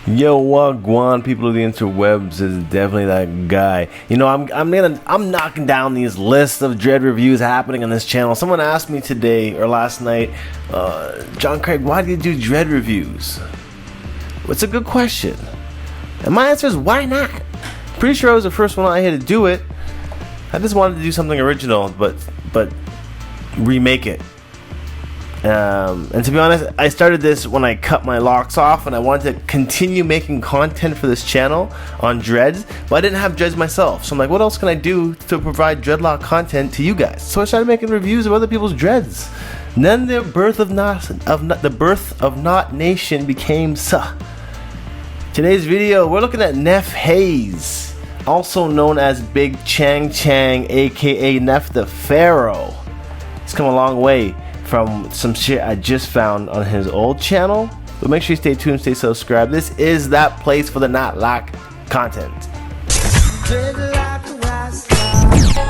Yo, wagwan, people of the interwebs, is definitely that guy. You know, I'm knocking down these lists of dread reviews happening on this channel. Someone asked me today or last night, John Craig, why do you do dread reviews? It's a good question, and my answer is why not? Pretty sure I was the first one I had to do it. I just wanted to do something original, but remake it. And to be honest, I started this when I cut my locks off and I wanted to continue making content for this channel on dreads, but I didn't have dreads myself. So I'm like, what else can I do to provide dreadlock content to you guys? So I started making reviews of other people's dreads. And then the birth of Knot Nation became Today's video, we're looking at Nef Hayes, also known as Big Chang Chang, aka Nef The Pharaoh. He's come a long way from some shit I just found on his old channel, but make sure you stay tuned, stay subscribed. This is that place for the knotlock content.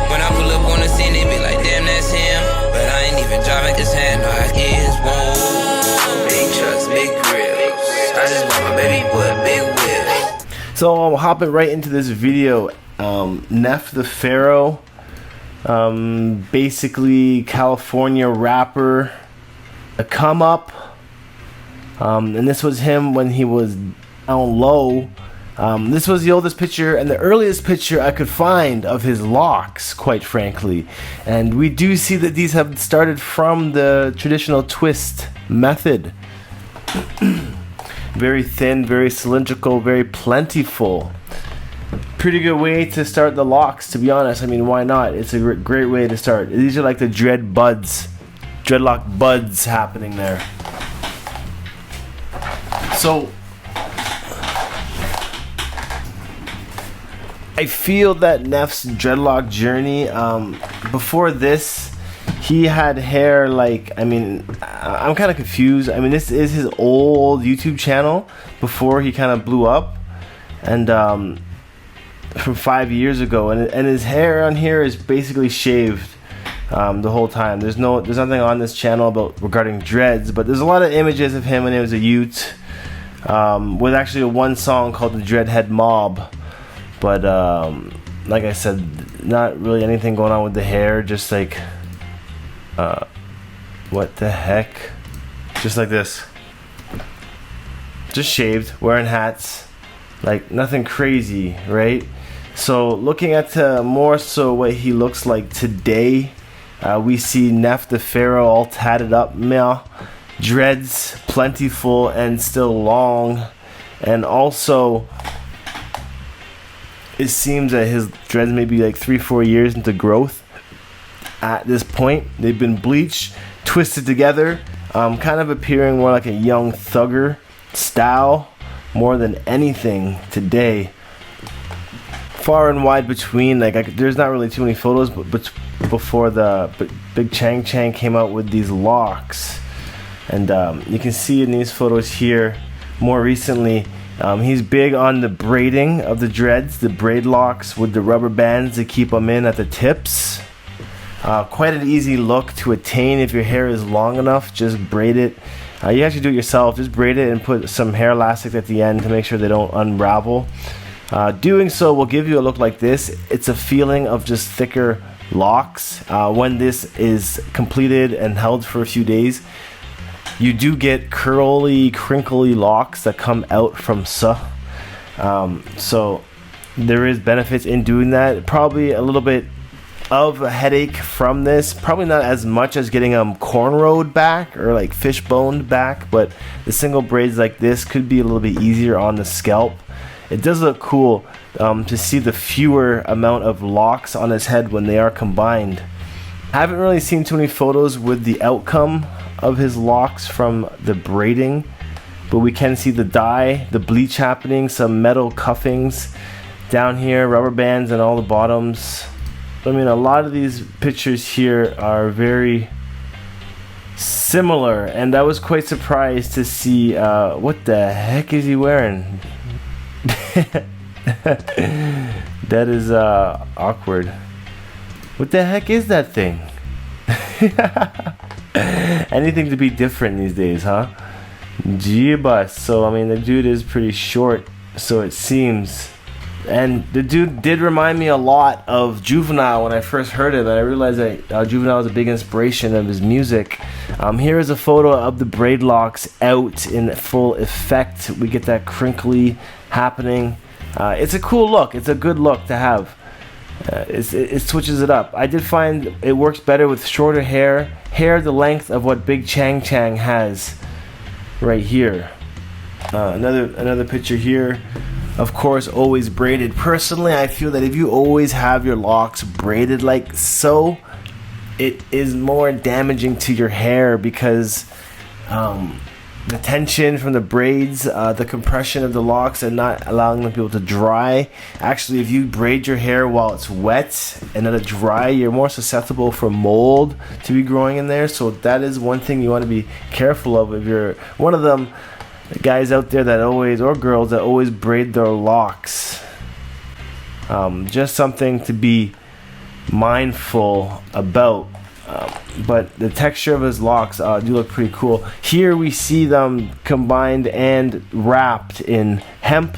When I pull up on the scene, they be like, damn, that's him. But I ain't even driving his hand, no, I is whoa. Big trucks, big grills. I just want my baby boy, big wheels. So I'm hopping right into this video. Nef The Pharaoh, basically California rapper, a come up, and this was him when he was down low. This was the oldest picture and the earliest picture I could find of his locks, quite frankly, and we do see that these have started from the traditional twist method. Very thin, very cylindrical, very plentiful. Pretty good way to start the locks, to be honest. I mean, why not? It's a great way to start. These are like the dreadlock buds happening there. So I feel that Nef's dreadlock journey, before this, he had hair like, I mean, I'm kind of confused. I mean, this is his old YouTube channel before he kind of blew up, and from 5 years ago, and his hair on here is basically shaved the whole time. There's nothing on this channel about regarding dreads, but there's a lot of images of him when he was a youth, with actually one song called the Dreadhead Mob. But like I said, not really anything going on with the hair, just like what the heck, just like this, just shaved, wearing hats, like nothing crazy, right? So looking at more so what he looks like today, we see Nef The Pharaoh all tatted up, dreads plentiful and still long, and also it seems that his dreads may be like 3-4 years into growth at this point. They've been bleached, twisted together, kind of appearing more like a young thugger style more than anything today. Far and wide between, like there's not really too many photos, but before the Big Chang Chang came out with these locks, and you can see in these photos here more recently, he's big on the braiding of the dreads, the braid locks with the rubber bands to keep them in at the tips. Quite an easy look to attain if your hair is long enough. Just braid it. You actually do it yourself. Just braid it and put some hair elastic at the end to make sure they don't unravel. Doing so will give you a look like this. It's a feeling of just thicker locks. When this is completed and held for a few days, you do get curly, crinkly locks that come out from so there is benefits in doing that. Probably a little bit of a headache from this, probably not as much as getting them cornrowed back or like fishboned back, but the single braids like this could be a little bit easier on the scalp. It does look cool to see the fewer amount of locks on his head when they are combined. I haven't really seen too many photos with the outcome of his locks from the braiding, but we can see the dye, the bleach happening, some metal cuffings down here, rubber bands and all the bottoms. I mean, a lot of these pictures here are very similar, and I was quite surprised to see what the heck is he wearing? That is awkward. What the heck is that thing? Anything to be different these days, huh? G-bus. So I mean, the dude is pretty short, so it seems. And the dude did remind me a lot of Juvenile when I first heard it. And I realized that Juvenile was a big inspiration of his music. Here is a photo of the braid locks out in full effect. We get that crinkly happening. It's a cool look. It's a good look to have. It switches it up. I did find it works better with shorter hair the length of what Big Chang Chang has right here. Another picture here. Of course, always braided. Personally, I feel that if you always have your locks braided like so, it is more damaging to your hair because the tension from the braids, the compression of the locks and not allowing them people to dry. Actually, if you braid your hair while it's wet and let it dry, you're more susceptible for mold to be growing in there. So that is one thing you want to be careful of if you're one of them guys out there that always, or girls that always braid their locks. Just something to be mindful about. But the texture of his locks do look pretty cool. Here we see them combined and wrapped in hemp,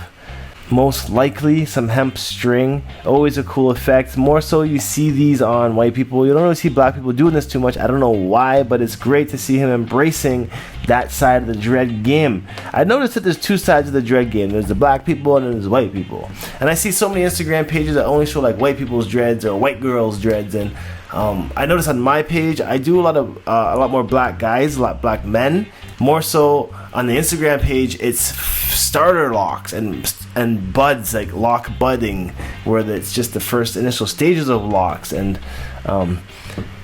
most likely some hemp string. Always a cool effect. More so you see these on white people. You don't really see black people doing this too much. I don't know why, but it's great to see him embracing that side of the dread game. I noticed that there's two sides of the dread game. There's the black people and then there's white people. And I see so many Instagram pages that only show like white people's dreads or white girls' dreads. And I noticed on my page I do a lot more black guys, a lot black men. More so on the Instagram page, it's starter locks and buds, like lock budding, where it's just the first initial stages of locks. And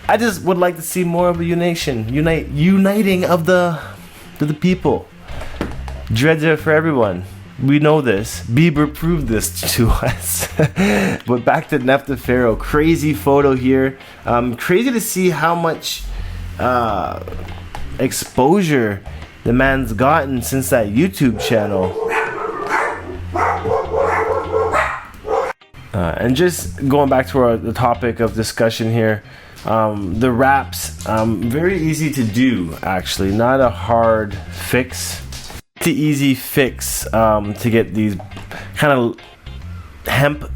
I just would like to see more of a uniting of the people. Dreads are for everyone. We know this. Bieber proved this to us. But back to Nef the Pharaoh. Crazy photo here. Crazy to see how much exposure the man's gotten since that YouTube channel. And just going back to the topic of discussion here, the wraps, very easy to do actually, not a hard fix. It's an easy fix to get these kind of hemp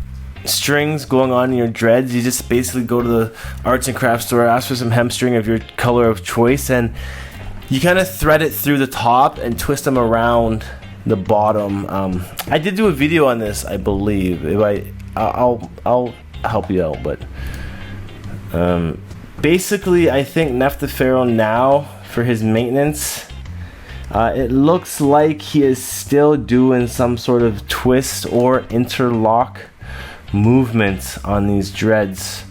strings going on in your dreads. You just basically go to the arts and crafts store, ask for some hemp string of your color of choice, and you kind of thread it through the top and twist them around the bottom. I did do a video on this, I believe. I'll help you out, but basically I think Nef the Pharaoh now, for his maintenance, it looks like he is still doing some sort of twist or interlock movement on these dreads.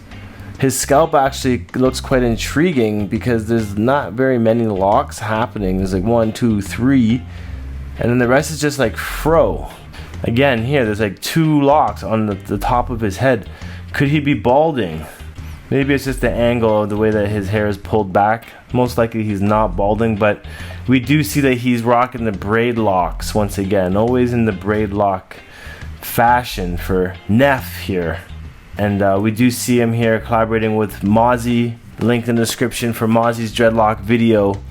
His scalp actually looks quite intriguing because there's not very many locks happening. There's like 1, 2, 3, and then the rest is just like fro. Again, here there's like 2 locks on the top of his head. Could he be balding? Maybe it's just the angle of the way that his hair is pulled back. Most likely he's not balding, but we do see that he's rocking the braid locks once again. Always in the braid lock fashion for Nef here. And we do see him here collaborating with Mozzie. Linked in the description for Mozzie's dreadlock video.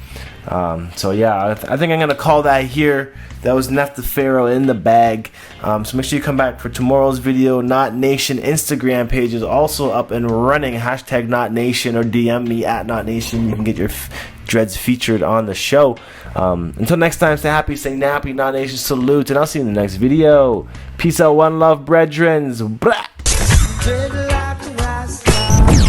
So yeah, I think I'm going to call that here. That was Nef the Pharaoh in the bag. So make sure you come back for tomorrow's video. Not Nation Instagram page is also up and running. Hashtag Not Nation, or DM me at Not Nation. You can get your dreads featured on the show. Until next time, stay happy, stay nappy. Not Nation salute, and I'll see you in the next video. Peace out, one love, brethrens. Blah.